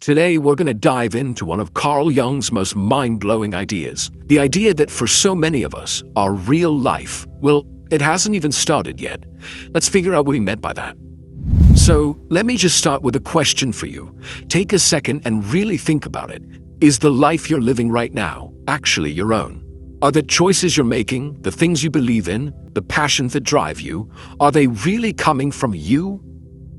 Today, we're going to dive into one of Carl Jung's most mind-blowing ideas. The idea that for so many of us, our real life, well, it hasn't even started yet. Let's figure out what he meant by that. So, let me just start with a question for you. Take a second and really think about it. Is the life you're living right now actually your own? Are the choices you're making, the things you believe in, the passions that drive you, are they really coming from you?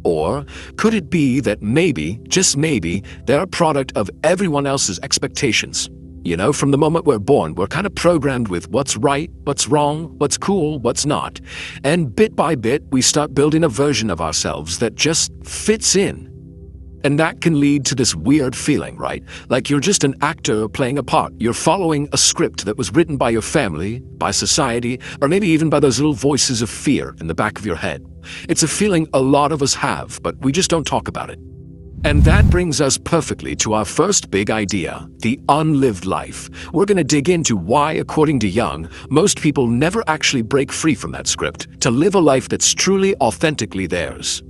Or could it be that maybe, just maybe, they're a product of everyone else's expectations? You know, from the moment we're born, we're kind of programmed with what's right, what's wrong, what's cool, what's not. And bit by bit, we start building a version of ourselves that just fits in. And that can lead to this weird feeling, right? Like you're just an actor playing a part. You're following a script that was written by your family, by society, or maybe even by those little voices of fear in the back of your head. It's a feeling a lot of us have, but we just don't talk about it. And that brings us perfectly to our first big idea, the unlived life. We're going to dig into why, according to Jung, most people never actually break free from that script to live a life that's truly, authentically theirs.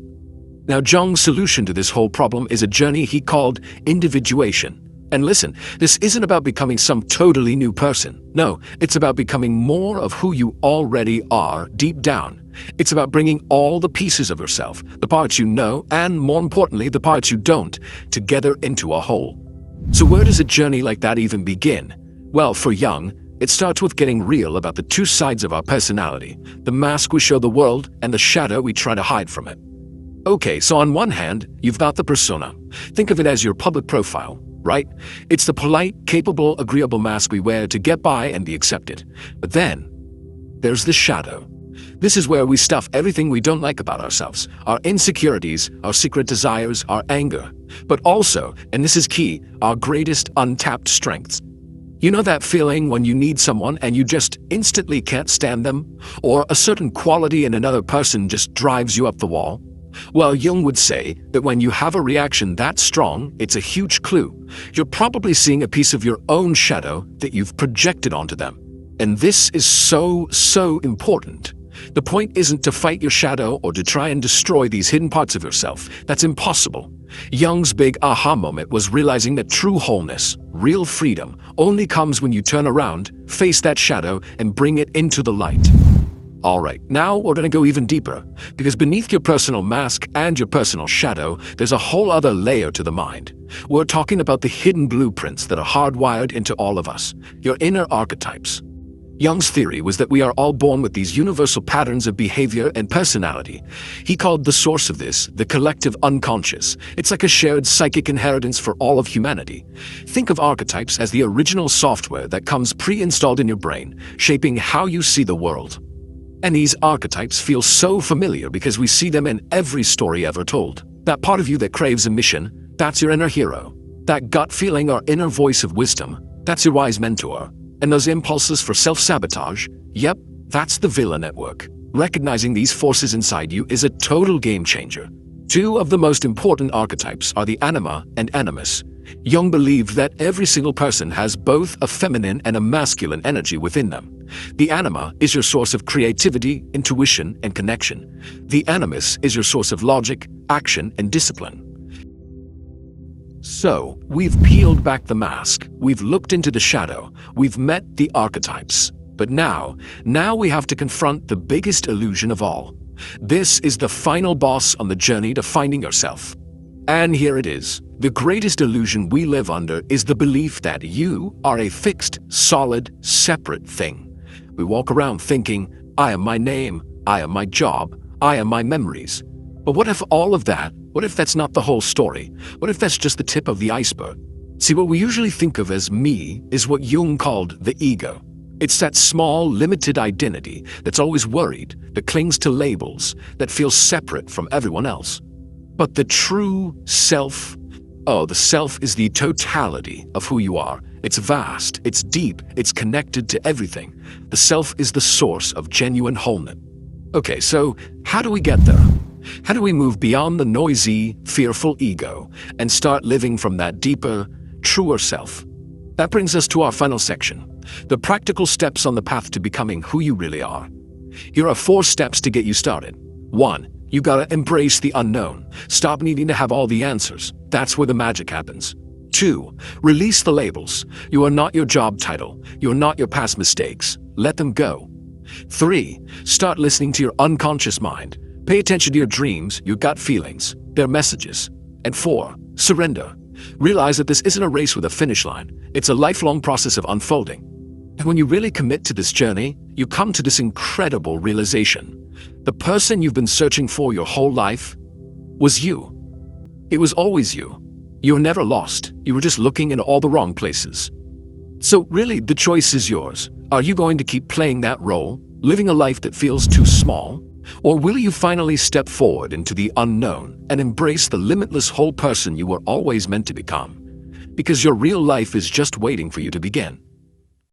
Now, Jung's solution to this whole problem is a journey he called individuation. And listen, this isn't about becoming some totally new person. No, it's about becoming more of who you already are deep down. It's about bringing all the pieces of yourself, the parts you know, and more importantly, the parts you don't, together into a whole. So where does a journey like that even begin? Well, for Jung, it starts with getting real about the two sides of our personality, the mask we show the world and the shadow we try to hide from it. Okay, so on one hand, you've got the persona. Think of it as your public profile, right? It's the polite, capable, agreeable mask we wear to get by and be accepted. But then, there's the shadow. This is where we stuff everything we don't like about ourselves, our insecurities, our secret desires, our anger, but also, and this is key, our greatest untapped strengths. You know that feeling when you need someone and you just instantly can't stand them? Or a certain quality in another person just drives you up the wall? Well, Jung would say that when you have a reaction that strong, it's a huge clue. You're probably seeing a piece of your own shadow that you've projected onto them. And this is so important. The point isn't to fight your shadow or to try and destroy these hidden parts of yourself. That's impossible. Jung's big aha moment was realizing that true wholeness, real freedom, only comes when you turn around, face that shadow, and bring it into the light. Alright, now we're going to go even deeper, because beneath your personal mask and your personal shadow, there's a whole other layer to the mind. We're talking about the hidden blueprints that are hardwired into all of us, your inner archetypes. Jung's theory was that we are all born with these universal patterns of behavior and personality. He called the source of this the collective unconscious. It's like a shared psychic inheritance for all of humanity. Think of archetypes as the original software that comes pre-installed in your brain, shaping how you see the world. And these archetypes feel so familiar because we see them in every story ever told. That part of you that craves a mission, that's your inner hero. That gut feeling or inner voice of wisdom, that's your wise mentor. And those impulses for self-sabotage, yep, that's the villain at work. Recognizing these forces inside you is a total game changer. Two of the most important archetypes are the anima and animus. Jung believed that every single person has both a feminine and a masculine energy within them. The anima is your source of creativity, intuition, and connection. The animus is your source of logic, action, and discipline. So, we've peeled back the mask, we've looked into the shadow, we've met the archetypes. But now we have to confront the biggest illusion of all. This is the final boss on the journey to finding yourself. And here it is. The greatest illusion we live under is the belief that you are a fixed, solid, separate thing. We walk around thinking, I am my name, I am my job, I am my memories. But what if all of that, what if that's not the whole story? What if that's just the tip of the iceberg? See, what we usually think of as me is what Jung called the ego. It's that small, limited identity that's always worried, that clings to labels, that feels separate from everyone else. But the true self, the self is the totality of who you are. It's vast, it's deep, it's connected to everything. The self is the source of genuine wholeness. Okay, so how do we get there? How do we move beyond the noisy, fearful ego and start living from that deeper, truer self? That brings us to our final section, the practical steps on the path to becoming who you really are. Here are 4 steps to get you started. 1. You gotta embrace the unknown. Stop needing to have all the answers. That's where the magic happens. 2. Release the labels. You are not your job title. You are not your past mistakes. Let them go. 3. Start listening to your unconscious mind. Pay attention to your dreams, your gut feelings, their messages. And 4. Surrender. Realize that this isn't a race with a finish line. It's a lifelong process of unfolding. And when you really commit to this journey, you come to this incredible realization. The person you've been searching for your whole life was you. It was always you. You were never lost. You were just looking in all the wrong places. So really, the choice is yours. Are you going to keep playing that role, living a life that feels too small? Or will you finally step forward into the unknown and embrace the limitless whole person you were always meant to become? Because your real life is just waiting for you to begin.